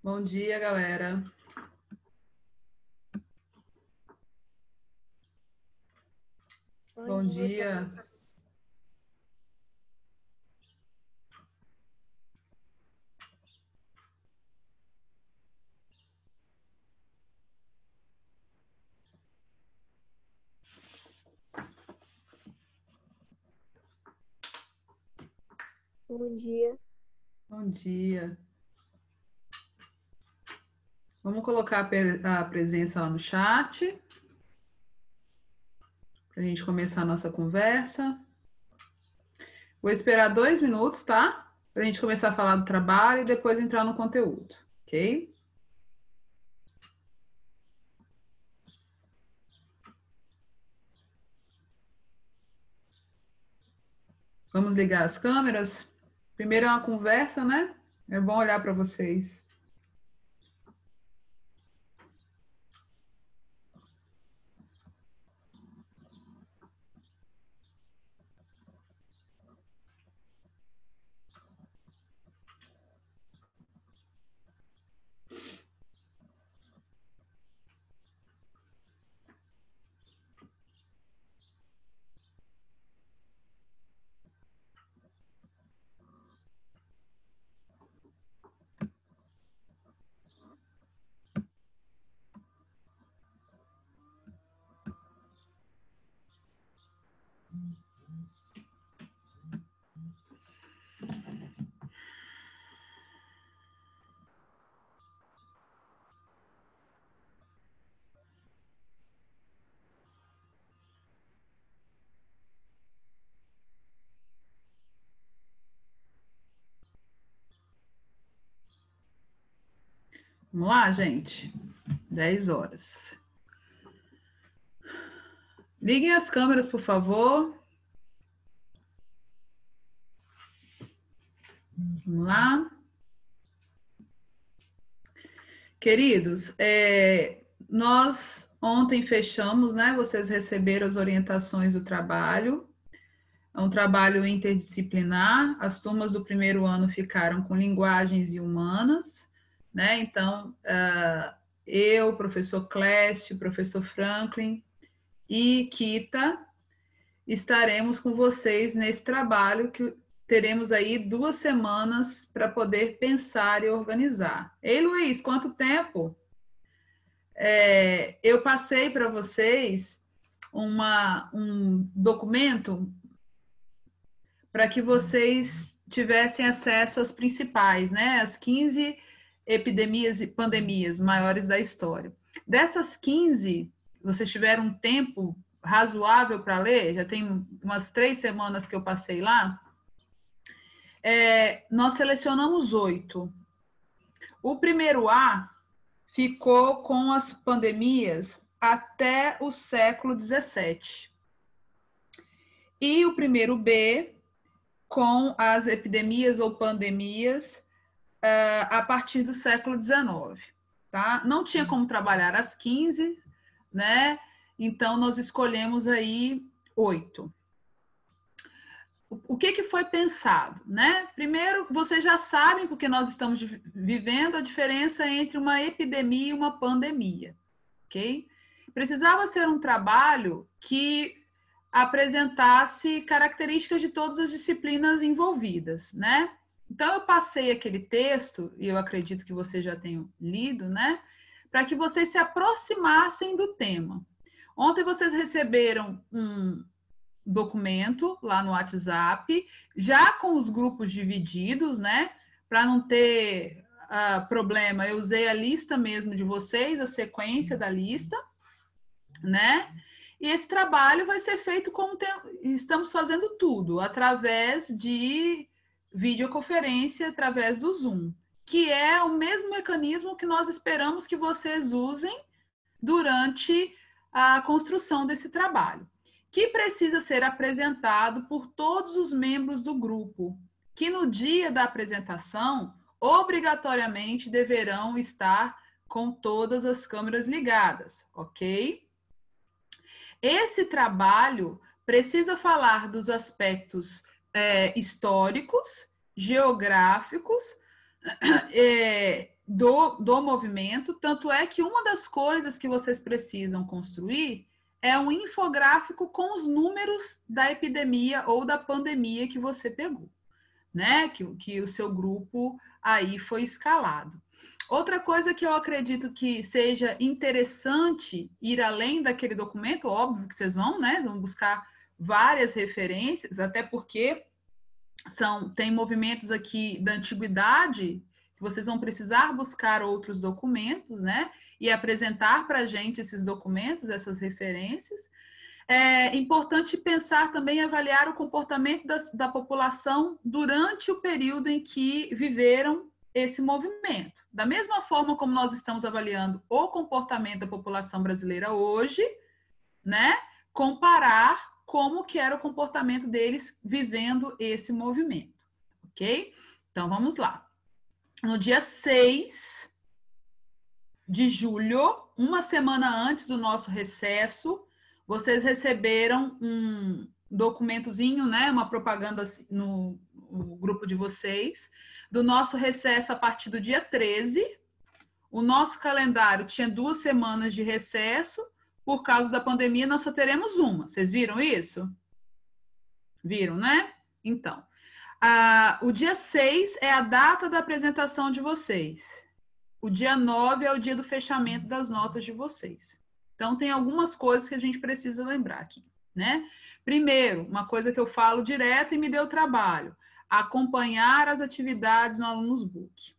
Bom dia, galera. Bom dia. Bom dia. Bom dia. Vamos colocar a presença lá no chat para a gente começar a nossa conversa. Vou esperar 2 minutos, tá? Para a gente começar a falar do trabalho e depois entrar no conteúdo, ok? Vamos ligar as câmeras. Primeiro é uma conversa, né? É bom olhar para vocês. Vamos lá, gente? 10 horas. Liguem as câmeras, por favor. Vamos lá. Queridos, nós ontem fechamos, né? Vocês receberam as orientações do trabalho. É um trabalho interdisciplinar. As turmas do primeiro ano ficaram com linguagens e humanas, né? Então, eu, professor Clécio, professor Franklin e Kita estaremos com vocês nesse trabalho que teremos aí 2 semanas para poder pensar e organizar. Ei, Luiz, quanto tempo? Eu passei para vocês um documento para que vocês tivessem acesso às principais, né? As 15 epidemias e pandemias maiores da história. Dessas 15, vocês tiveram um tempo razoável para ler? Já tem umas 3 semanas que eu passei lá. Nós selecionamos 8. O primeiro A ficou com as pandemias até o século XVII. E o primeiro B com as epidemias ou pandemias a partir do século XIX. Tá? Não tinha como trabalhar as 15, né? Então, nós escolhemos aí 8. O que foi pensado, né? Primeiro, vocês já sabem, porque nós estamos vivendo a diferença entre uma epidemia e uma pandemia, ok? Precisava ser um trabalho que apresentasse características de todas as disciplinas envolvidas, né? Então, eu passei aquele texto, e eu acredito que vocês já tenham lido, né? Para que vocês se aproximassem do tema. Ontem vocês receberam um documento lá no WhatsApp, já com os grupos divididos, né? Para não ter problema, eu usei a lista mesmo de vocês, a sequência da lista, né? E esse trabalho vai ser feito como estamos fazendo tudo, através de videoconferência, através do Zoom, que é o mesmo mecanismo que nós esperamos que vocês usem durante a construção desse trabalho, que precisa ser apresentado por todos os membros do grupo, que no dia da apresentação, obrigatoriamente deverão estar com todas as câmeras ligadas, ok? Esse trabalho precisa falar dos aspectos históricos, geográficos, do movimento, tanto é que uma das coisas que vocês precisam construir é um infográfico com os números da epidemia ou da pandemia que você pegou, né? Que o seu grupo aí foi escalado. Outra coisa que eu acredito que seja interessante ir além daquele documento, óbvio que vocês vão, né? Vão buscar várias referências, até porque tem movimentos aqui da antiguidade que vocês vão precisar buscar outros documentos, né? E apresentar para a gente esses documentos, essas referências. É importante pensar também e avaliar o comportamento da população durante o período em que viveram esse movimento. Da mesma forma como nós estamos avaliando o comportamento da população brasileira hoje, né? Comparar como que era o comportamento deles vivendo esse movimento, ok? Então, vamos lá. No dia 6 de julho, uma semana antes do nosso recesso, vocês receberam um documentozinho, né, uma propaganda no grupo de vocês, do nosso recesso a partir do dia 13. O nosso calendário tinha 2 semanas de recesso, por causa da pandemia nós só teremos uma. Vocês viram isso? Viram, né? Então, o dia 6 é a data da apresentação de vocês. O dia 9 é o dia do fechamento das notas de vocês. Então, tem algumas coisas que a gente precisa lembrar aqui, né? Primeiro, uma coisa que eu falo direto e me deu trabalho, acompanhar as atividades no Alunos Book.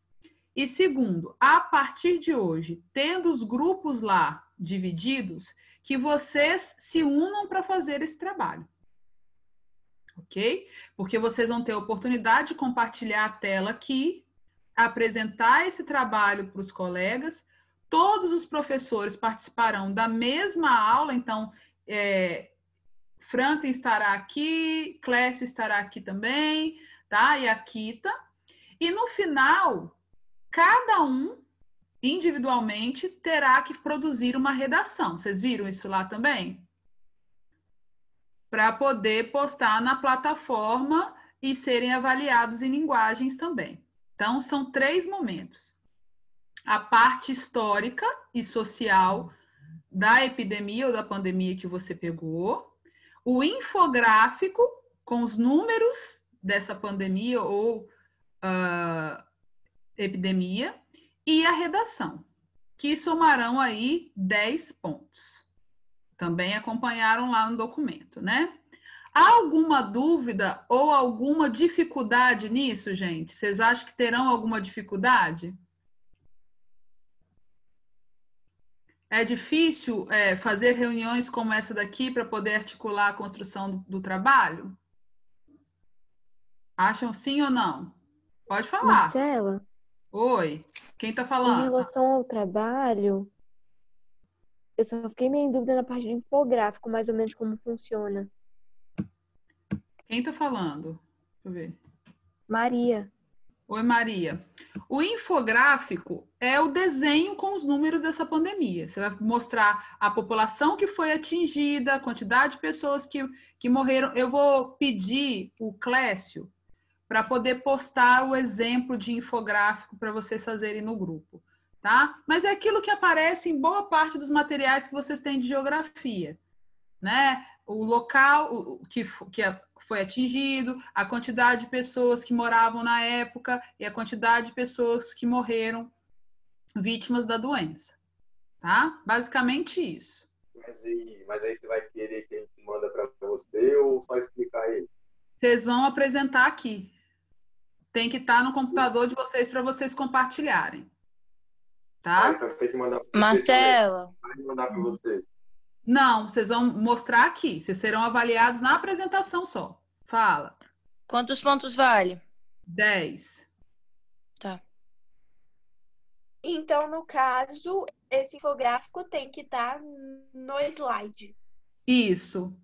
E segundo, a partir de hoje, tendo os grupos lá divididos, que vocês se unam para fazer esse trabalho. Ok? Porque vocês vão ter a oportunidade de compartilhar a tela aqui, apresentar esse trabalho para os colegas. Todos os professores participarão da mesma aula, então, Franklin estará aqui, Clécio estará aqui também, tá? E a Kita. E no final, cada um, individualmente, terá que produzir uma redação. Vocês viram isso lá também? Para poder postar na plataforma e serem avaliados em linguagens também. Então, são 3 momentos. A parte histórica e social da epidemia ou da pandemia que você pegou, o infográfico com os números dessa pandemia ou epidemia e a redação, que somarão aí 10 pontos. Também acompanharam lá no documento, né? Há alguma dúvida ou alguma dificuldade nisso, gente? Vocês acham que terão alguma dificuldade? É difícil fazer reuniões como essa daqui para poder articular a construção do trabalho? Acham sim ou não? Pode falar. Marcela? Oi, quem está falando? Em relação ao trabalho, eu só fiquei meio em dúvida na parte do infográfico, mais ou menos como funciona. Quem está falando? Deixa eu ver. Maria. Oi, Maria. O infográfico é o desenho com os números dessa pandemia. Você vai mostrar a população que foi atingida, a quantidade de pessoas que morreram. Eu vou pedir o Clécio para poder postar o exemplo de infográfico para vocês fazerem no grupo, tá? Mas é aquilo que aparece em boa parte dos materiais que vocês têm de geografia, né? O local que foi atingido, a quantidade de pessoas que moravam na época e a quantidade de pessoas que morreram vítimas da doença, tá? Basicamente isso. Mas aí você vai querer que a gente manda para você ou só explicar aí? Vocês vão apresentar aqui. Tem que estar no computador de vocês para vocês compartilharem. Tá? Então tem que mandar para Marcela. Vai mandar para vocês. Não, vocês vão mostrar aqui. Vocês serão avaliados na apresentação só. Fala. Quantos pontos vale? 10. Tá. Então, no caso, esse infográfico tem que estar no slide. Isso.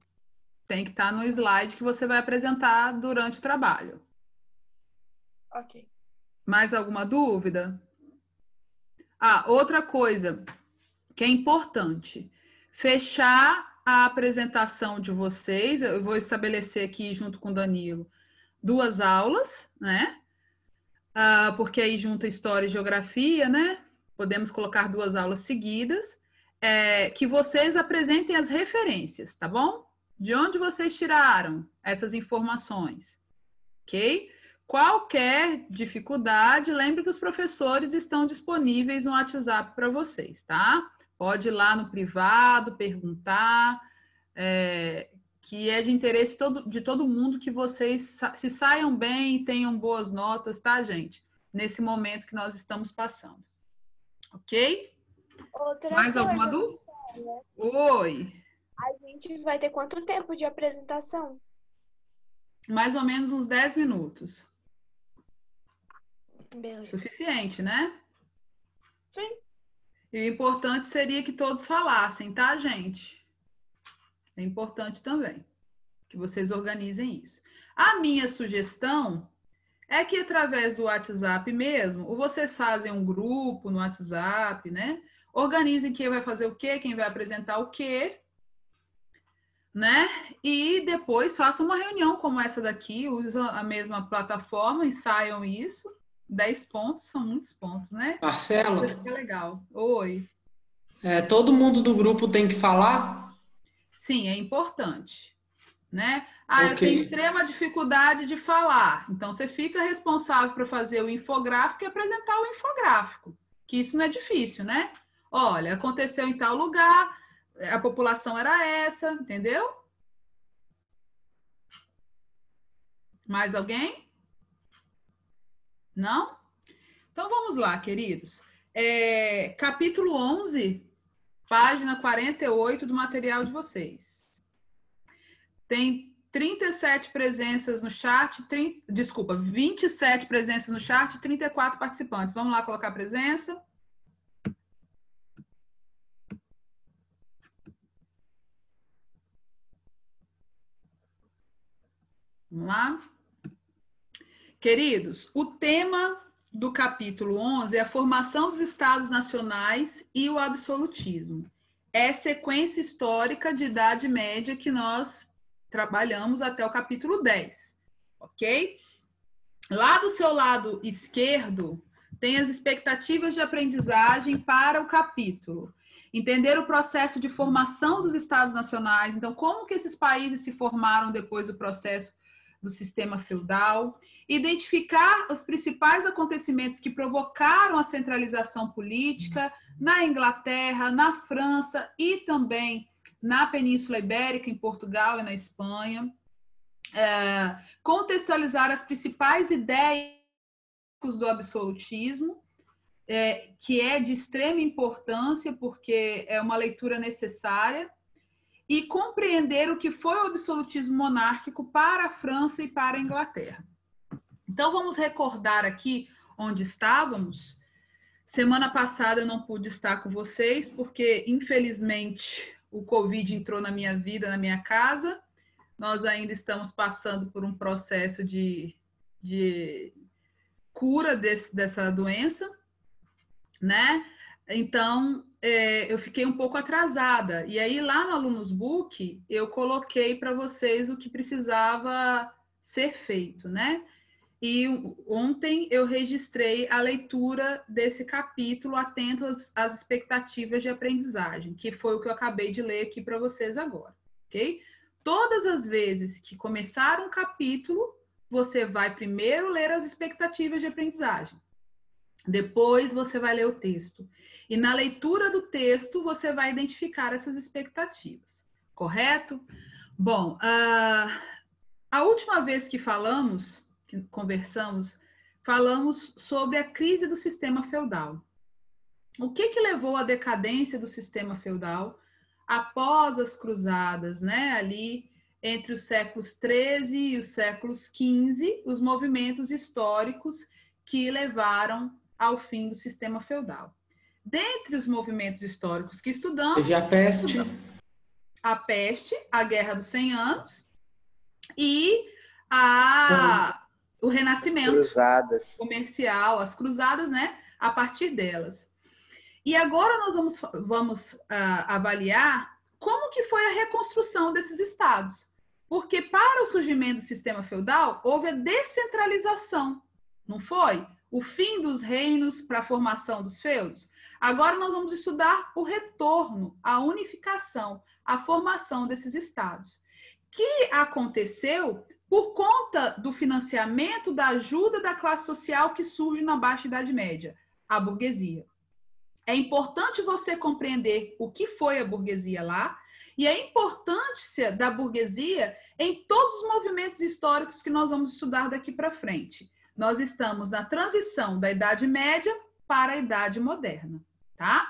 Tem que estar no slide que você vai apresentar durante o trabalho. Ok. Mais alguma dúvida? Outra coisa que é importante. Fechar a apresentação de vocês. Eu vou estabelecer aqui, junto com o Danilo, 2 aulas, né? porque aí junta história e geografia, né? Podemos colocar 2 aulas seguidas, que vocês apresentem as referências, tá bom? De onde vocês tiraram essas informações, ok? Qualquer dificuldade, lembre que os professores estão disponíveis no WhatsApp para vocês, tá? Pode ir lá no privado, perguntar, que é de interesse de todo mundo que vocês se saiam bem e tenham boas notas, tá, gente? Nesse momento que nós estamos passando. Ok? Mais alguma dúvida? Oi. A gente vai ter quanto tempo de apresentação? Mais ou menos uns 10 minutos. Beleza. Suficiente, né? Sim. E o importante seria que todos falassem, tá, gente? É importante também que vocês organizem isso. A minha sugestão é que através do WhatsApp mesmo, ou vocês fazem um grupo no WhatsApp, né? Organizem quem vai fazer o quê, quem vai apresentar o quê, né? E depois façam uma reunião como essa daqui, usam a mesma plataforma, ensaiam isso. 10 pontos são muitos pontos, né? Marcela, Fica legal. Oi. todo mundo do grupo tem que falar? Sim, é importante, né? Eu Ok. tenho extrema dificuldade de falar. Então, você fica responsável para fazer o infográfico e apresentar o infográfico. Que isso não é difícil, né? Olha, aconteceu em tal lugar, a população era essa, entendeu? Mais alguém? Não? Então, vamos lá, queridos. Capítulo 11, página 48 do material de vocês. Tem 37 presenças no chat, 27 presenças no chat e 34 participantes. Vamos lá colocar a presença. Vamos lá. Queridos, o tema do capítulo 11 é a formação dos estados nacionais e o absolutismo. É sequência histórica de Idade Média que nós trabalhamos até o capítulo 10, ok? Lá do seu lado esquerdo, tem as expectativas de aprendizagem para o capítulo. Entender o processo de formação dos estados nacionais, então como que esses países se formaram depois do processo do sistema feudal, identificar os principais acontecimentos que provocaram a centralização política na Inglaterra, na França e também na Península Ibérica, em Portugal e na Espanha, contextualizar as principais ideias do absolutismo, que é de extrema importância, porque é uma leitura necessária, e compreender o que foi o absolutismo monárquico para a França e para a Inglaterra. Então, vamos recordar aqui onde estávamos. Semana passada eu não pude estar com vocês, porque, infelizmente, o Covid entrou na minha vida, na minha casa. Nós ainda estamos passando por um processo de cura dessa doença, né? Então, eu fiquei um pouco atrasada. E aí, lá no Alunos Book, eu coloquei para vocês o que precisava ser feito, né? E ontem eu registrei a leitura desse capítulo, atento às expectativas de aprendizagem, que foi o que eu acabei de ler aqui para vocês agora, ok? Todas as vezes que começar um capítulo, você vai primeiro ler as expectativas de aprendizagem. Depois você vai ler o texto. E na leitura do texto, você vai identificar essas expectativas. Correto? Bom, a última vez que conversamos sobre a crise do sistema feudal. O que levou à decadência do sistema feudal após as cruzadas, né? Ali entre os séculos XIII e os séculos XV, os movimentos históricos que levaram ao fim do sistema feudal. Dentre os movimentos históricos que estudamos... Teve a peste. A peste, a Guerra dos 100 Anos e o Renascimento Cruzadas. Comercial, as cruzadas, né? A partir delas. E agora nós vamos avaliar como que foi a reconstrução desses estados. Porque para o surgimento do sistema feudal, houve a descentralização, não foi? o fim dos reinos para a formação dos feudos? Agora nós vamos estudar o retorno, a unificação, a formação desses estados, que aconteceu por conta do financiamento da ajuda da classe social que surge na Baixa Idade Média, a burguesia. É importante você compreender o que foi a burguesia lá e a importância da burguesia em todos os movimentos históricos que nós vamos estudar daqui para frente. Nós estamos na transição da Idade Média para a Idade Moderna, tá?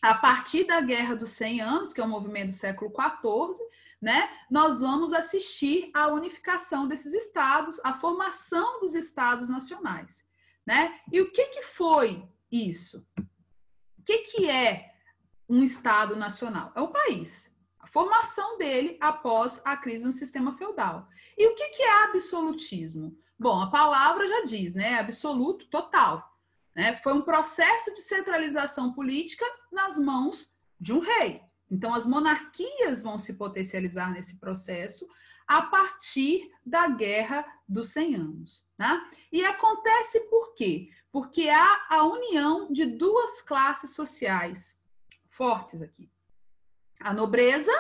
A partir da Guerra dos 100 Anos, que é um movimento do século XIV, né, nós vamos assistir à unificação desses estados, à formação dos estados nacionais, né? E o que foi isso? O que é um estado nacional? É um país. A formação dele após a crise no sistema feudal. E o que é absolutismo? Bom, a palavra já diz, né? Absoluto, total. Né? Foi um processo de centralização política nas mãos de um rei. Então, as monarquias vão se potencializar nesse processo a partir da Guerra dos 100 Anos. Né? E acontece por quê? Porque há a união de duas classes sociais fortes aqui. A nobreza,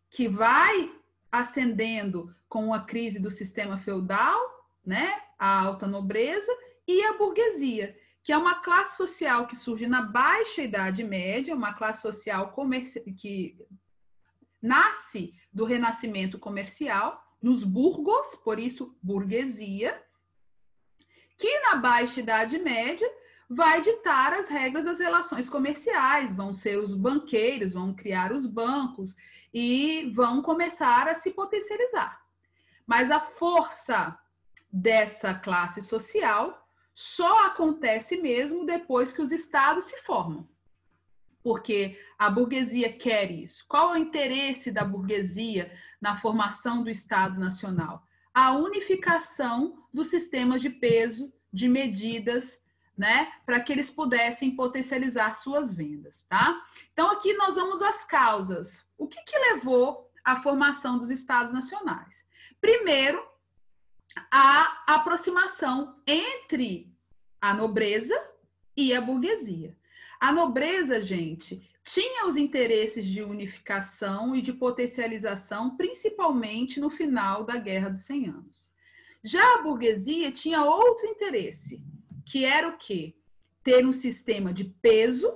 que vai ascendendo com a crise do sistema feudal, né? A alta nobreza, e a burguesia, que é uma classe social que surge na Baixa Idade Média, uma classe social que nasce do renascimento comercial, nos burgos, por isso burguesia, que na Baixa Idade Média vai ditar as regras das relações comerciais, vão ser os banqueiros, vão criar os bancos e vão começar a se potencializar. Mas a força dessa classe social só acontece mesmo depois que os estados se formam. Porque a burguesia quer isso. Qual é o interesse da burguesia na formação do Estado Nacional? A unificação dos sistemas de peso, de medidas, né, para que eles pudessem potencializar suas vendas, tá? Então, aqui nós vamos às causas. O que levou à formação dos Estados Nacionais? Primeiro, a aproximação entre a nobreza e a burguesia. A nobreza, gente, tinha os interesses de unificação e de potencialização, principalmente no final da Guerra dos 100 Anos. Já a burguesia tinha outro interesse, que era o quê? Ter um sistema de peso,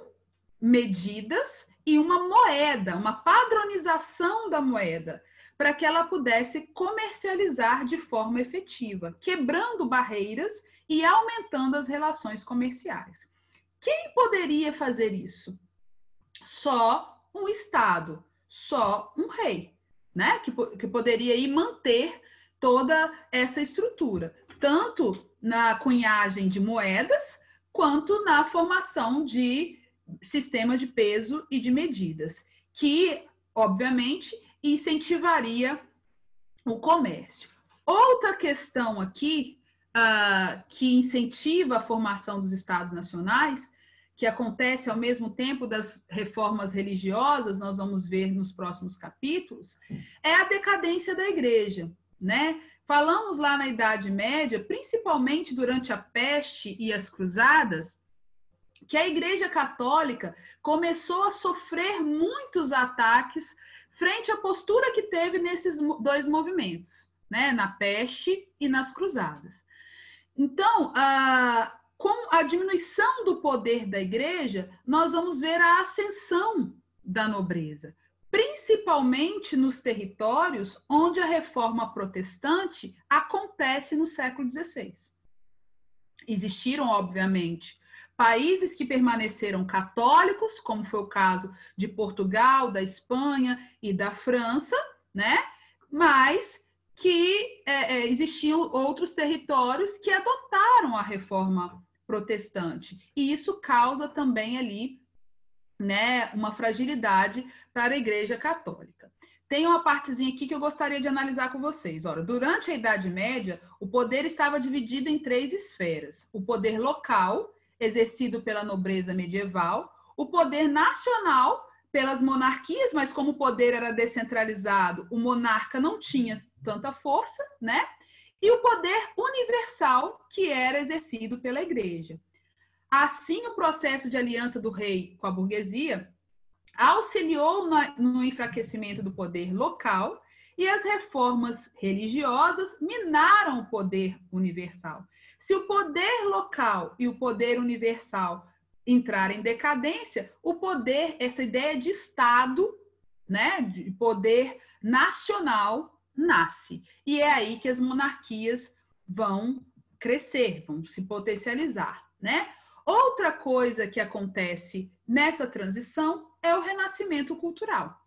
medidas e uma moeda, uma padronização da moeda, para que ela pudesse comercializar de forma efetiva, quebrando barreiras e aumentando as relações comerciais. Quem poderia fazer isso? Só um Estado, só um rei, né? Que poderia aí manter toda essa estrutura, tanto na cunhagem de moedas, quanto na formação de sistema de peso e de medidas, que, obviamente, incentivaria o comércio. Outra questão aqui que incentiva a formação dos estados nacionais, que acontece ao mesmo tempo das reformas religiosas, nós vamos ver nos próximos capítulos, é a decadência da igreja, né? Falamos lá na Idade Média, principalmente durante a peste e as cruzadas, que a Igreja Católica começou a sofrer muitos ataques frente à postura que teve nesses dois movimentos, né? Na peste e nas cruzadas. Então, com a diminuição do poder da igreja, nós vamos ver a ascensão da nobreza, principalmente nos territórios onde a reforma protestante acontece no século XVI. Existiram, obviamente, países que permaneceram católicos, como foi o caso de Portugal, da Espanha e da França, né? Mas que existiam outros territórios que adotaram a reforma protestante. E isso causa também ali, né, uma fragilidade para a Igreja Católica. Tem uma partezinha aqui que eu gostaria de analisar com vocês. Ora, durante a Idade Média, o poder estava dividido em 3 esferas. O poder local, exercido pela nobreza medieval, o poder nacional, pelas monarquias, mas como o poder era descentralizado, o monarca não tinha tanta força, né? e o poder universal que era exercido pela igreja. Assim, o processo de aliança do rei com a burguesia auxiliou no enfraquecimento do poder local e as reformas religiosas minaram o poder universal. Se o poder local e o poder universal entrarem em decadência, o poder, essa ideia de Estado, né, de poder nacional, nasce. E é aí que as monarquias vão crescer, vão se potencializar, né? Outra coisa que acontece nessa transição é o renascimento cultural.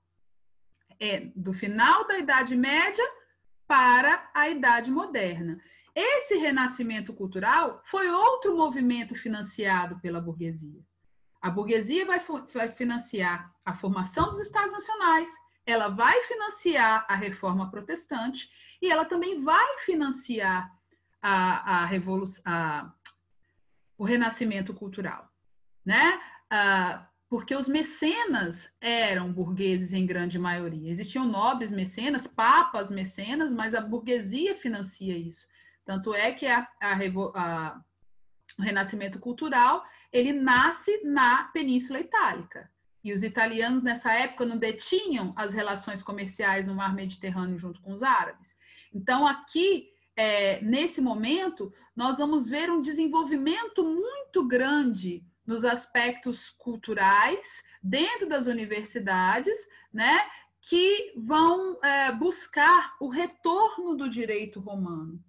É do final da Idade Média para a Idade Moderna. Esse renascimento cultural foi outro movimento financiado pela burguesia. A burguesia vai financiar a formação dos Estados Nacionais, ela vai financiar a reforma protestante e ela também vai financiar o renascimento cultural, né? Porque os mecenas eram burgueses em grande maioria. Existiam nobres mecenas, papas mecenas, mas a burguesia financia isso. Tanto é que o renascimento cultural, ele nasce na Península Itálica. E os italianos, nessa época, não detinham as relações comerciais no mar Mediterrâneo junto com os árabes. Então, aqui, nesse momento, nós vamos ver um desenvolvimento muito grande nos aspectos culturais, dentro das universidades, né, que vão buscar o retorno do direito romano,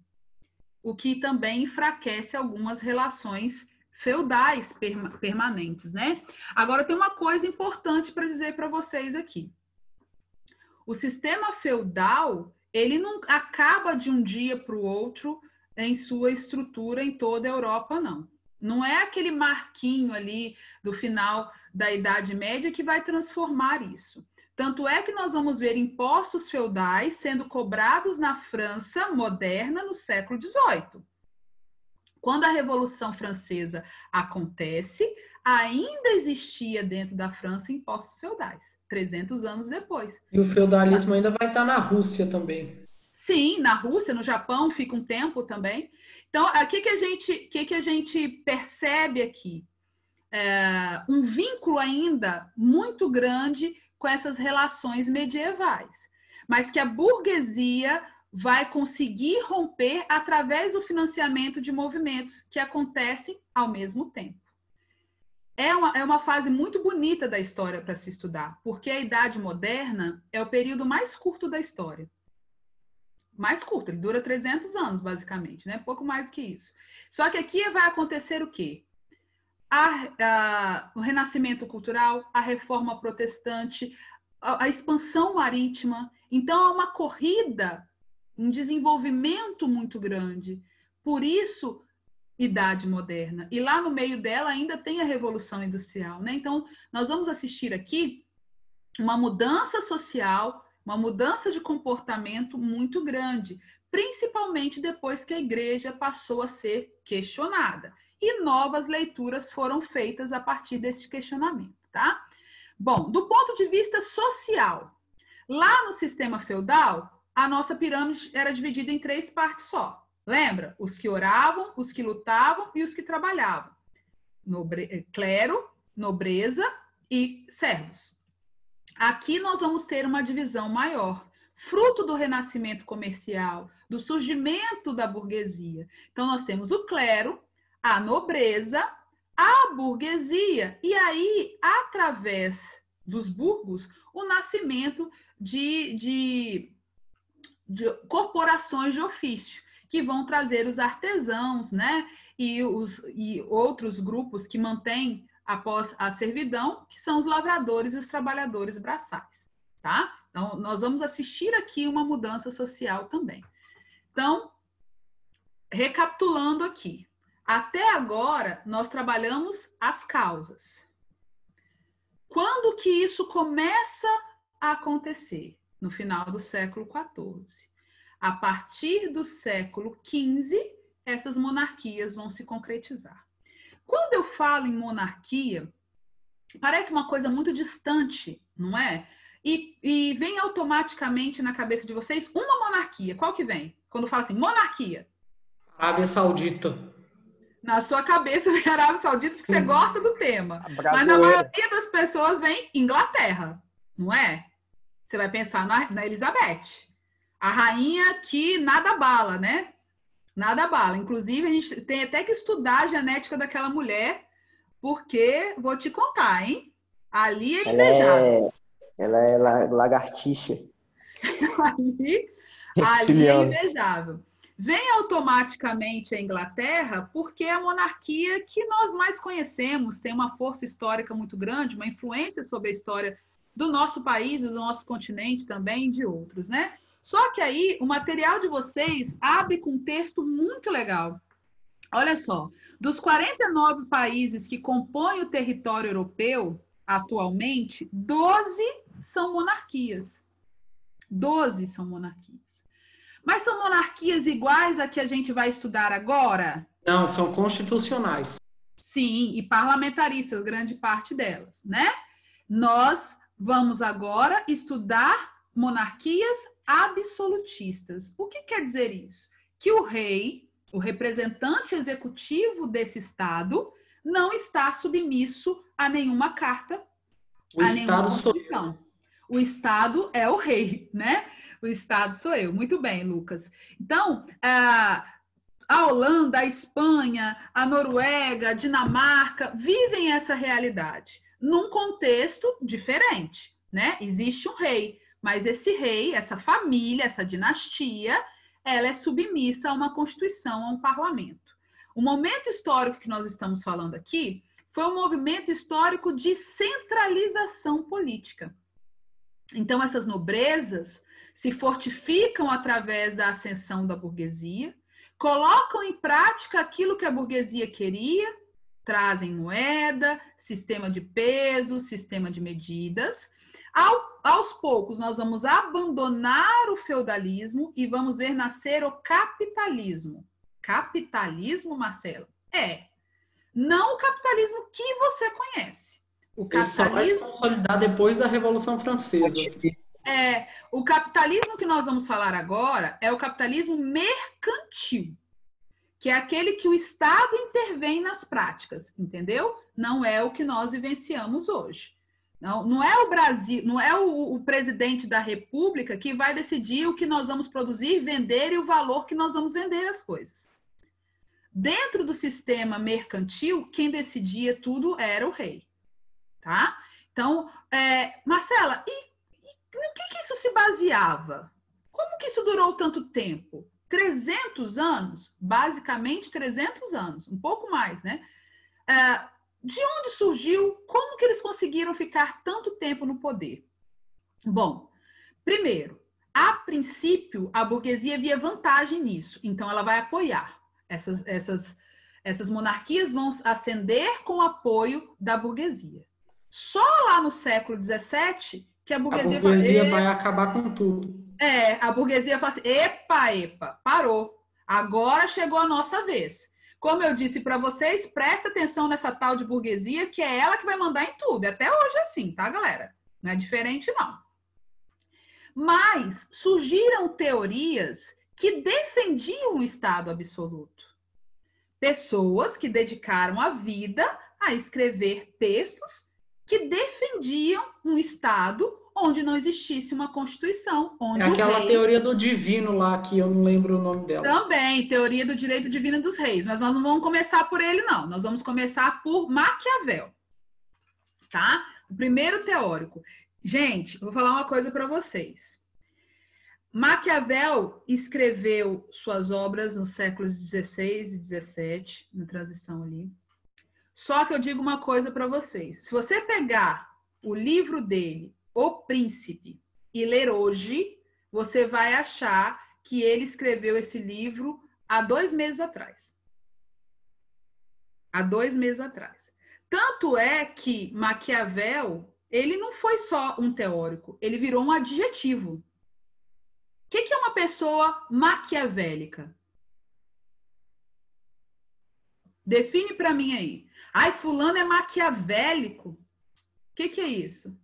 o que também enfraquece algumas relações feudais permanentes, né? Agora, tem uma coisa importante para dizer para vocês aqui. O sistema feudal, ele não acaba de um dia para o outro em sua estrutura em toda a Europa, não. Não é aquele marquinho ali do final da Idade Média que vai transformar isso. Tanto é que nós vamos ver impostos feudais sendo cobrados na França moderna no século XVIII. Quando a Revolução Francesa acontece, ainda existia dentro da França impostos feudais, 300 anos depois. E o feudalismo ainda vai estar na Rússia também. Sim, na Rússia, no Japão, fica um tempo também. Então, o que a gente percebe aqui? Um vínculo ainda muito grande com essas relações medievais, mas que a burguesia vai conseguir romper através do financiamento de movimentos que acontecem ao mesmo tempo. É uma fase muito bonita da história para se estudar, porque a Idade Moderna é o período mais curto da história. Mais curto, ele dura 300 anos, basicamente, né? Pouco mais que isso. Só que aqui vai acontecer o quê? O renascimento cultural, a reforma protestante, a expansão marítima. Então, há uma corrida, um desenvolvimento muito grande. Por isso, Idade Moderna. E lá no meio dela ainda tem a Revolução Industrial, né? Então, nós vamos assistir aqui uma mudança social, uma mudança de comportamento muito grande, principalmente depois que a igreja passou a ser questionada. E novas leituras foram feitas a partir desse questionamento, tá? Bom, do ponto de vista social, lá no sistema feudal, a nossa pirâmide era dividida em 3 partes só. Lembra? Os que oravam, os que lutavam e os que trabalhavam. Clero, nobreza e servos. Aqui nós vamos ter uma divisão maior, fruto do renascimento comercial, do surgimento da burguesia. Então, nós temos o clero, a nobreza, a burguesia, e aí, através dos burgos, o nascimento de corporações de ofício, que vão trazer os artesãos, né? E outros grupos que mantêm após a servidão, que são os lavradores e os trabalhadores braçais, tá? Então, nós vamos assistir aqui uma mudança social também. Então, recapitulando aqui, até agora nós trabalhamos as causas. Quando que isso começa a acontecer? No final do século XIV. A partir do século XV, essas monarquias vão se concretizar. Quando eu falo em monarquia, parece uma coisa muito distante, não é? e vem automaticamente na cabeça de vocês uma monarquia. Qual que vem? Quando fala assim, monarquia. Arábia Saudita. Na sua cabeça vem Arábia Saudita porque você gosta do tema. Mas na maioria das pessoas vem Inglaterra, não é? Você vai pensar na Elizabeth. A rainha que nada abala, né? Nada abala. Inclusive, a gente tem até que estudar a genética daquela mulher, porque, vou te contar, hein? Ali é invejável. Ela é lagartixa. Ali é invejável. Vem automaticamente a Inglaterra porque é a monarquia que nós mais conhecemos, tem uma força histórica muito grande, uma influência sobre a história do nosso país, do nosso continente também e de outros, né? Só que aí o material de vocês abre com um texto muito legal. Olha só, dos 49 países que compõem o território europeu atualmente, 12 são monarquias. 12 são monarquias. Mas são monarquias iguais a que a gente vai estudar agora? Não, são constitucionais. Sim, e parlamentaristas, grande parte delas, né? Nós vamos agora estudar monarquias absolutistas. O que quer dizer isso? Que o rei, o representante executivo desse Estado, não está submisso a nenhuma carta, O Estado sou eu. O Estado é o rei, né? O Estado sou eu. Muito bem, Lucas. Então, a Holanda, a Espanha, a Noruega, a Dinamarca vivem essa realidade num contexto diferente, né? Existe um rei, mas esse rei, essa família, essa dinastia, ela é submissa a uma constituição, a um parlamento. O momento histórico que nós estamos falando aqui foi um movimento histórico de centralização política. Então, essas nobrezas se fortificam através da ascensão da burguesia, colocam em prática aquilo que a burguesia queria, trazem moeda, sistema de peso, sistema de medidas. Aos poucos, nós vamos abandonar o feudalismo e vamos ver nascer o capitalismo. Capitalismo, Marcelo? Não o capitalismo que você conhece. O Isso só vai se consolidar depois da Revolução Francesa. O capitalismo que nós vamos falar agora é o capitalismo mercantil, que é aquele que o Estado intervém nas práticas, entendeu? Não é o que nós vivenciamos hoje. Não é o Brasil, não é o presidente da República que vai decidir o que nós vamos produzir, vender e o valor que nós vamos vender as coisas. Dentro do sistema mercantil, quem decidia tudo era o rei, tá? Então, Marcela, no que isso se baseava? Como que isso durou tanto tempo? 300 anos? Basicamente 300 anos, um pouco mais, né? De onde surgiu? Como que eles conseguiram ficar tanto tempo no poder? Bom, primeiro, a princípio, a burguesia via vantagem nisso, então ela vai apoiar. Essas monarquias vão ascender com o apoio da burguesia. Só lá no século XVII que a burguesia vai acabar com tudo. A burguesia fala assim, epa, parou. Agora chegou a nossa vez. Como eu disse para vocês, presta atenção nessa tal de burguesia, que é ela que vai mandar em tudo. Até hoje é assim, tá, galera? Não é diferente, não. Mas surgiram teorias que defendiam o Estado absoluto. Pessoas que dedicaram a vida a escrever textos que defendiam um Estado onde não existisse uma Constituição. Onde aquela teoria do divino lá, que eu não lembro o nome dela. Também, teoria do direito divino dos reis. Mas nós não vamos começar por ele, não. Nós vamos começar por Maquiavel. Tá? O primeiro teórico. Gente, vou falar uma coisa para vocês. Maquiavel escreveu suas obras nos séculos XVI e XVII, na transição ali. Só que eu digo uma coisa para vocês. Se você pegar o livro dele, O Príncipe, e ler hoje, você vai achar que ele escreveu esse livro há 2 meses atrás. Há 2 meses atrás. Tanto é que Maquiavel, ele não foi só um teórico, ele virou um adjetivo. O que é uma pessoa maquiavélica? Define para mim aí. Ai, fulano é maquiavélico. O que é isso?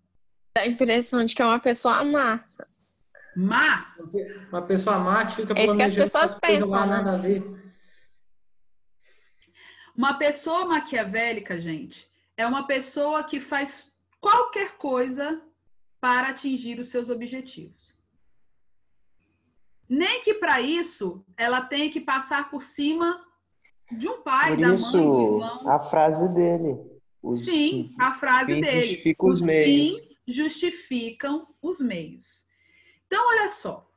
Dá a impressão de que é uma pessoa má. Má? Uma pessoa má que fica É isso que as planejando pessoas umas coisas lá, pensam, né? nada a ver. Uma pessoa maquiavélica, gente, é uma pessoa que faz qualquer coisa para atingir os seus objetivos. Nem que para isso ela tenha que passar por cima de um pai, Por da isso, mãe, do irmão. a frase dele. Sim, a frase fins dele. justificam os Os meios. fins justificam os meios. Então, olha só.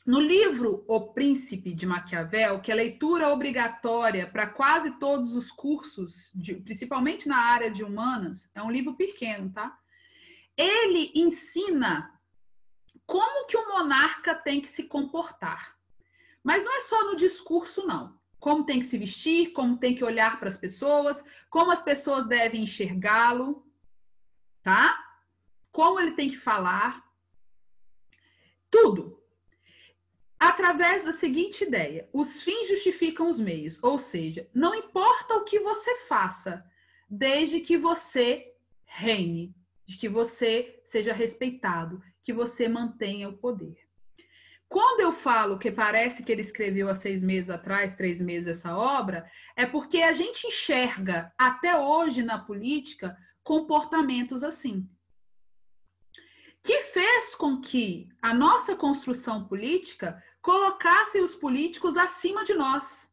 No livro O Príncipe de Maquiavel, que é leitura obrigatória para quase todos os cursos, principalmente na área de humanas, é um livro pequeno, tá? Ele ensina como que um monarca tem que se comportar. Mas não é só no discurso, não. Como tem que se vestir, como tem que olhar para as pessoas, como as pessoas devem enxergá-lo, tá? Como ele tem que falar. Tudo. Através da seguinte ideia: os fins justificam os meios. Ou seja, não importa o que você faça, desde que você reine, de que você seja respeitado, que você mantenha o poder. Quando eu falo que parece que ele escreveu há 6 meses atrás, 3 meses essa obra, é porque a gente enxerga até hoje na política comportamentos assim. Que fez com que a nossa construção política colocasse os políticos acima de nós.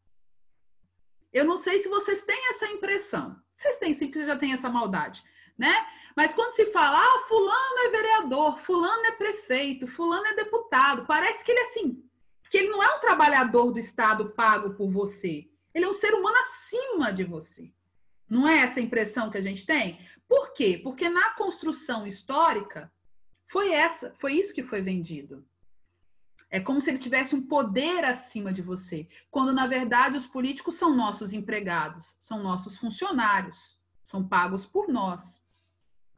Eu não sei se vocês têm essa impressão. Vocês têm sim, porque já têm essa maldade, né? Mas quando se fala, fulano é vereador, fulano é prefeito, fulano é deputado, parece que ele é assim, que ele não é um trabalhador do Estado pago por você. Ele é um ser humano acima de você. Não é essa a impressão que a gente tem? Por quê? Porque na construção histórica foi isso que foi vendido. É como se ele tivesse um poder acima de você, quando na verdade os políticos são nossos empregados, são nossos funcionários, são pagos por nós.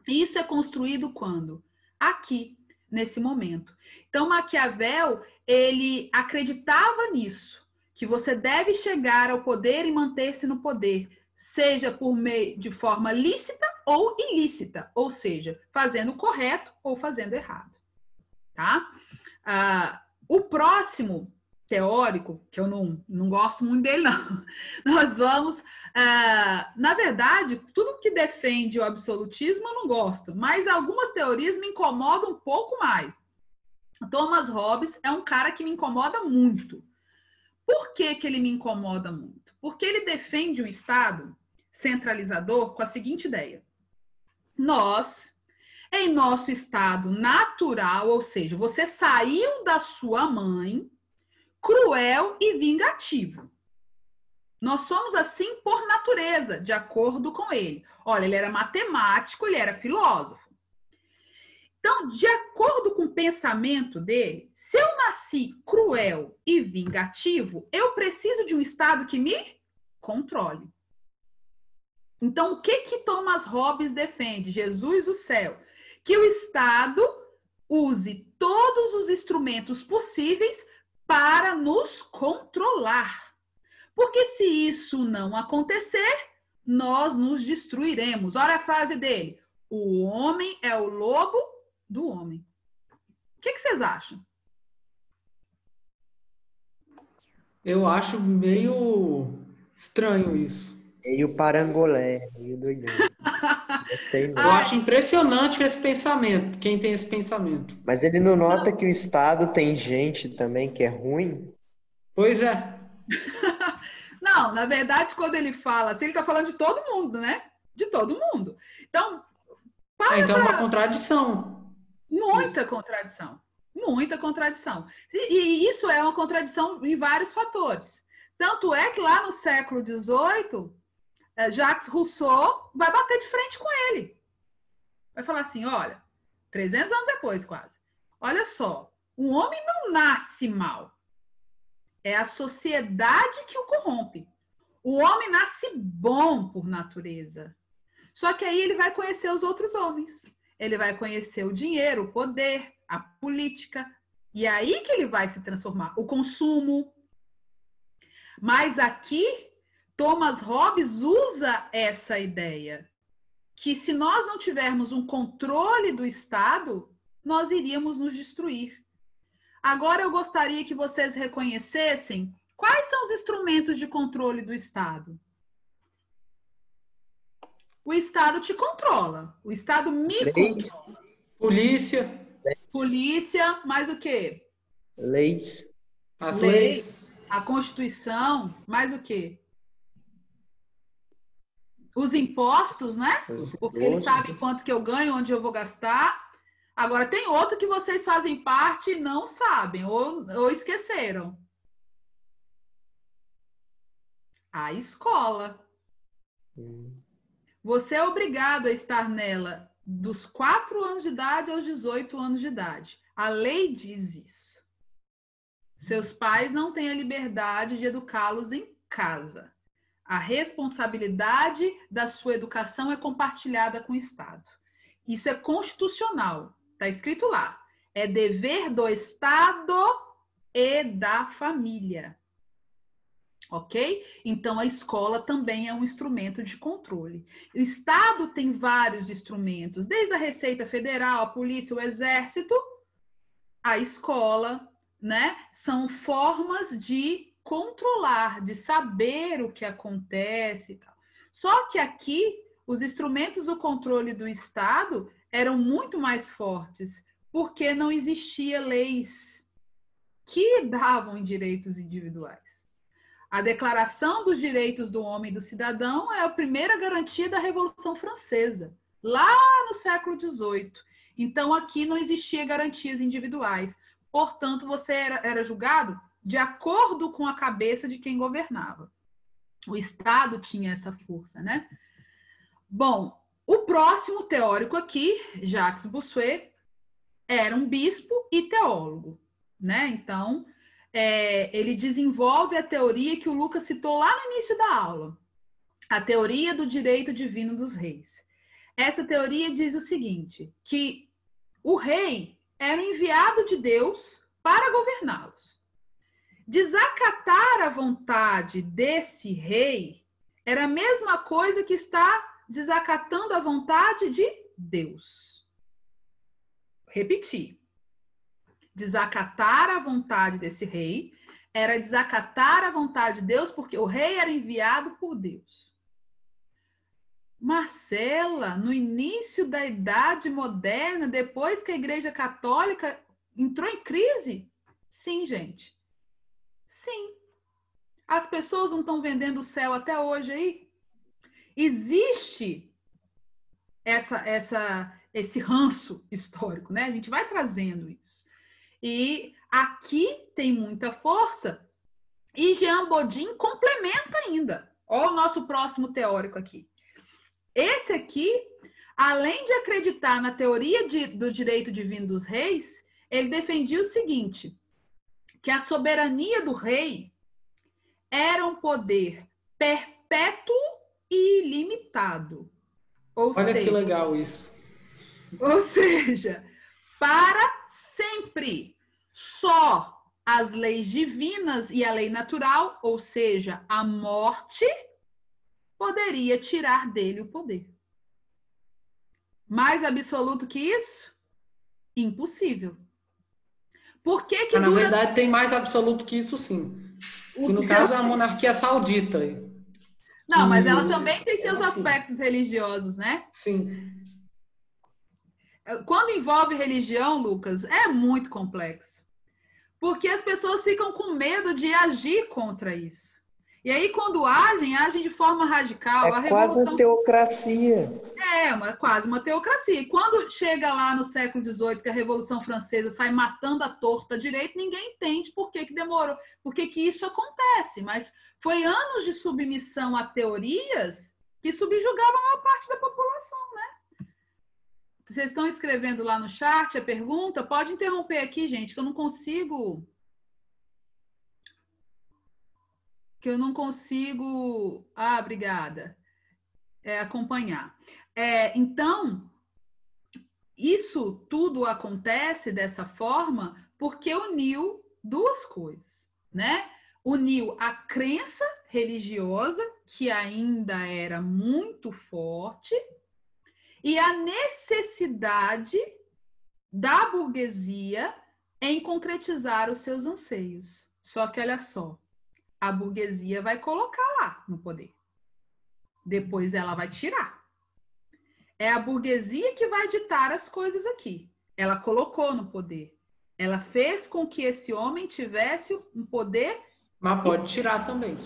E isso é construído quando? Aqui, nesse momento. Então, Maquiavel, ele acreditava nisso, que você deve chegar ao poder e manter-se no poder, seja por meio de forma lícita ou ilícita, ou seja, fazendo o correto ou fazendo errado. Tá? O próximo teórico, que eu não gosto muito dele, não, nós vamos... na verdade, tudo que defende o absolutismo eu não gosto, mas algumas teorias me incomodam um pouco mais. Thomas Hobbes é um cara que me incomoda muito. Por que que ele me incomoda muito? Porque ele defende um Estado centralizador com a seguinte ideia. Nós, em nosso estado natural, ou seja, você saiu da sua mãe cruel e vingativo. Nós somos assim por natureza, de acordo com ele. Olha, ele era matemático, ele era filósofo. Então, de acordo com o pensamento dele, se eu nasci cruel e vingativo, eu preciso de um Estado que me controle. Então, o que Thomas Hobbes defende? Jesus o céu. Que o Estado use todos os instrumentos possíveis para nos controlar. Porque se isso não acontecer, nós nos destruiremos. Olha a frase dele. O homem é o lobo do homem. O que vocês acham? Eu acho meio estranho isso. Meio parangolé, meio doidão. Gostei não. Eu acho impressionante esse pensamento, quem tem esse pensamento. Mas ele não nota que o Estado tem gente também que é ruim? Pois é. Não, na verdade, quando ele fala assim, ele está falando de todo mundo, né? De todo mundo. Então, Então é uma contradição. Muita contradição. Muita contradição. E isso é uma contradição em vários fatores. Tanto é que lá no século XVIII, Jacques Rousseau vai bater de frente com ele. Vai falar assim, olha, 300 anos depois quase. Olha só, o homem não nasce mal. É a sociedade que o corrompe. O homem nasce bom por natureza. Só que aí ele vai conhecer os outros homens. Ele vai conhecer o dinheiro, o poder, a política. E é aí que ele vai se transformar. O consumo. Mas aqui, Thomas Hobbes usa essa ideia. que se nós não tivermos um controle do Estado, nós iríamos nos destruir. Agora eu gostaria que vocês reconhecessem quais são os instrumentos de controle do Estado. O Estado te controla. O Estado me controla. Polícia. Polícia, mais o quê? Leis. As leis. A Constituição, mais o quê? Os impostos, né? Porque eles sabem quanto que eu ganho, onde eu vou gastar. Agora, tem outro que vocês fazem parte e não sabem, ou esqueceram. A escola. Você é obrigado a estar nela dos 4 anos de idade aos 18 anos de idade. A lei diz isso. Seus pais não têm a liberdade de educá-los em casa. A responsabilidade da sua educação é compartilhada com o Estado. Isso é constitucional. Está escrito lá. É dever do Estado e da família. Ok? Então, a escola também é um instrumento de controle. O Estado tem vários instrumentos, desde a Receita Federal, a polícia, o exército, a escola, né? São formas de controlar, de saber o que acontece e tal. Só que aqui, os instrumentos do controle do Estado eram muito mais fortes, porque não existia leis que davam em direitos individuais. A Declaração dos Direitos do Homem e do Cidadão é a primeira garantia da Revolução Francesa, lá no século XVIII. Então, aqui não existia garantias individuais. Portanto, você era julgado de acordo com a cabeça de quem governava. O Estado tinha essa força, né? Bom, o próximo teórico aqui, Jacques Bossuet, era um bispo e teólogo, né? Então, ele desenvolve a teoria que o Lucas citou lá no início da aula, a teoria do direito divino dos reis. Essa teoria diz o seguinte, que o rei era enviado de Deus para governá-los. Desacatar a vontade desse rei era a mesma coisa que estar desacatando a vontade de Deus. Repetir. Desacatar a vontade desse rei era desacatar a vontade de Deus, porque o rei era enviado por Deus. Marcela, no início da Idade Moderna, depois que a Igreja Católica entrou em crise? Sim, gente. Sim. As pessoas não estão vendendo o céu até hoje aí? Existe esse ranço histórico, né? A gente vai trazendo isso. E aqui tem muita força. E Jean Bodin complementa ainda. Olha o nosso próximo teórico aqui. Esse aqui, além de acreditar na teoria do direito divino dos reis, ele defendia o seguinte, que a soberania do rei era um poder perpétuo e ilimitado. Olha que legal isso. Ou seja, para sempre, só as leis divinas e a lei natural, ou seja, a morte, poderia tirar dele o poder. Mais absoluto que isso? Impossível. Por que que Na verdade, tem mais absoluto que isso, sim. Que no caso é a monarquia saudita. Não, mas ela também tem seus aspectos religiosos, né? Sim. Quando envolve religião, Lucas, é muito complexo. Porque as pessoas ficam com medo de agir contra isso. E aí, quando agem de forma radical. É quase uma teocracia. Quase uma teocracia. E quando chega lá no século XVIII, que a Revolução Francesa sai matando a torta direito, ninguém entende por que demorou, por que isso acontece. Mas foi anos de submissão a teorias que subjugavam a maior parte da população, né? Vocês estão escrevendo lá no chat a pergunta? Pode interromper aqui, gente, que eu não consigo... obrigada. Acompanhar. Então, isso tudo acontece dessa forma porque uniu duas coisas, né? Uniu a crença religiosa, que ainda era muito forte, e a necessidade da burguesia em concretizar os seus anseios. Só que, olha só, a burguesia vai colocar lá no poder. Depois ela vai tirar. É a burguesia que vai ditar as coisas aqui. Ela colocou no poder. Ela fez com que esse homem tivesse um poder... Mas pode tirar também.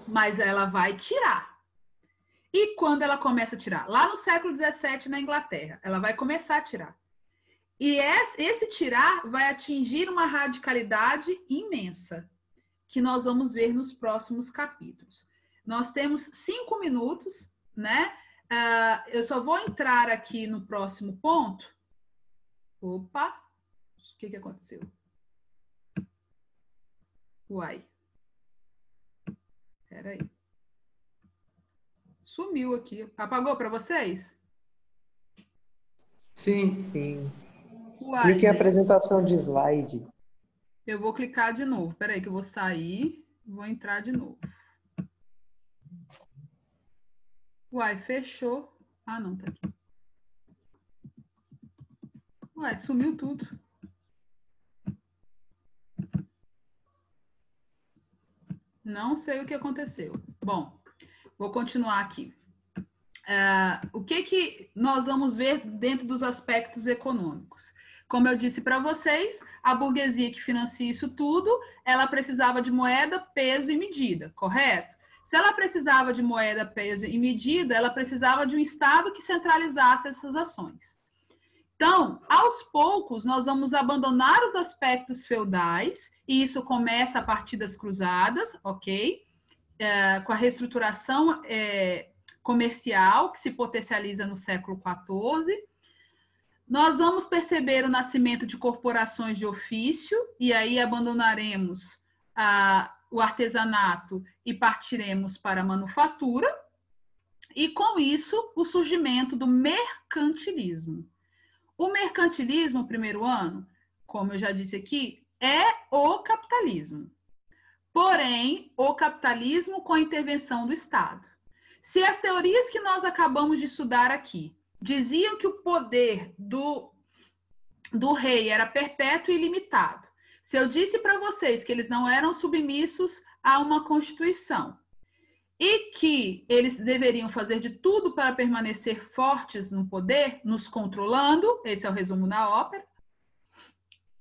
Mas ela vai tirar. E quando ela começa a tirar? Lá no século XVII, na Inglaterra, ela vai começar a tirar. E esse tirar vai atingir uma radicalidade imensa, que nós vamos ver nos próximos capítulos. Nós temos 5 minutos, né? Eu só vou entrar aqui no próximo ponto. Opa! O que aconteceu? Uai. Peraí. Sumiu aqui. Apagou para vocês? Sim. Sim. Uai, Clique em gente. apresentação de slide. Eu vou clicar de novo. Peraí que eu vou sair. Vou entrar de novo. Uai, fechou. Ah, não, tá aqui. Uai, sumiu tudo. Não sei o que aconteceu. Bom, vou continuar aqui. O que nós vamos ver dentro dos aspectos econômicos? Como eu disse para vocês, a burguesia que financia isso tudo, ela precisava de moeda, peso e medida, correto? Se ela precisava de moeda, peso e medida, ela precisava de um Estado que centralizasse essas ações. Então, aos poucos, nós vamos abandonar os aspectos feudais, e isso começa a partir das cruzadas, ok? Com a reestruturação comercial, que se potencializa no século XIV. Nós vamos perceber o nascimento de corporações de ofício, e aí abandonaremos o artesanato e partiremos para a manufatura, e com isso o surgimento do mercantilismo. O mercantilismo, primeiro ano, como eu já disse aqui, é o capitalismo. Porém, o capitalismo com a intervenção do Estado. Se as teorias que nós acabamos de estudar aqui diziam que o poder do rei era perpétuo e ilimitado, se eu disse para vocês que eles não eram submissos a uma constituição e que eles deveriam fazer de tudo para permanecer fortes no poder, nos controlando, esse é o resumo da ópera,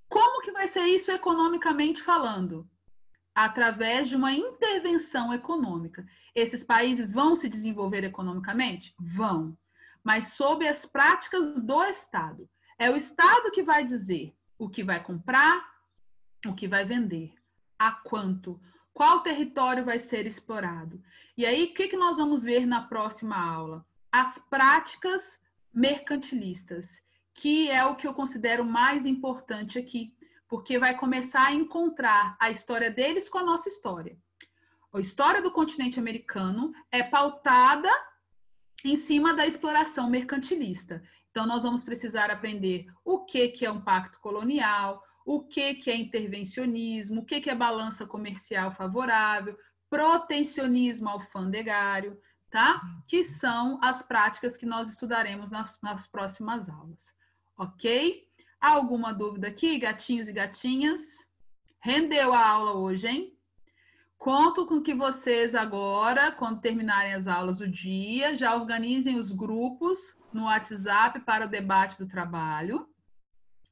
como que vai ser isso economicamente falando? Através de uma intervenção econômica. Esses países vão se desenvolver economicamente? Vão. Mas sob as práticas do Estado. É o Estado que vai dizer o que vai comprar, o que vai vender, a quanto, qual território vai ser explorado. E aí, o que nós vamos ver na próxima aula? As práticas mercantilistas, que é o que eu considero mais importante aqui, porque vai começar a encontrar a história deles com a nossa história. A história do continente americano é pautada em cima da exploração mercantilista. Então, nós vamos precisar aprender o que é um pacto colonial, o que é intervencionismo, o que é balança comercial favorável, protecionismo alfandegário, tá? Que são as práticas que nós estudaremos nas próximas aulas, ok? Alguma dúvida aqui, gatinhos e gatinhas? Rendeu a aula hoje, hein? Conto com que vocês agora, quando terminarem as aulas do dia, já organizem os grupos no WhatsApp para o debate do trabalho.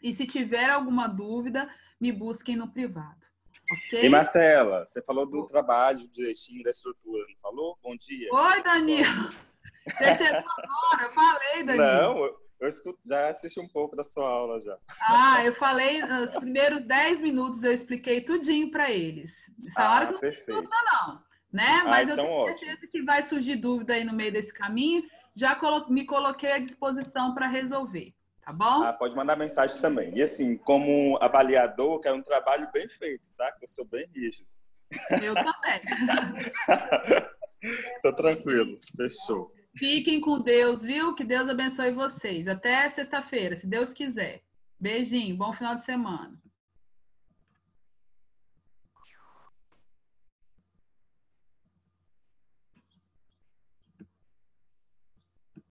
E se tiver alguma dúvida, me busquem no privado. Ok? E Marcela, você falou do trabalho direitinho, da estrutura, não falou? Bom dia. Oi, Danilo. Você chegou agora? Eu falei, Danilo. Não, eu já assisti um pouco da sua aula já. Eu falei, nos primeiros 10 minutos eu expliquei tudinho para eles. Falaram que não tem dúvida não, né? Mas eu tenho certeza que vai surgir dúvida aí no meio desse caminho. Já me coloquei à disposição para resolver, tá bom? Pode mandar mensagem também. E assim, como avaliador, quero um trabalho bem feito, tá? Que eu sou bem rígido. Eu também. Tô tranquilo, fechou. Fiquem com Deus, viu? Que Deus abençoe vocês. Até sexta-feira, se Deus quiser. Beijinho, bom final de semana.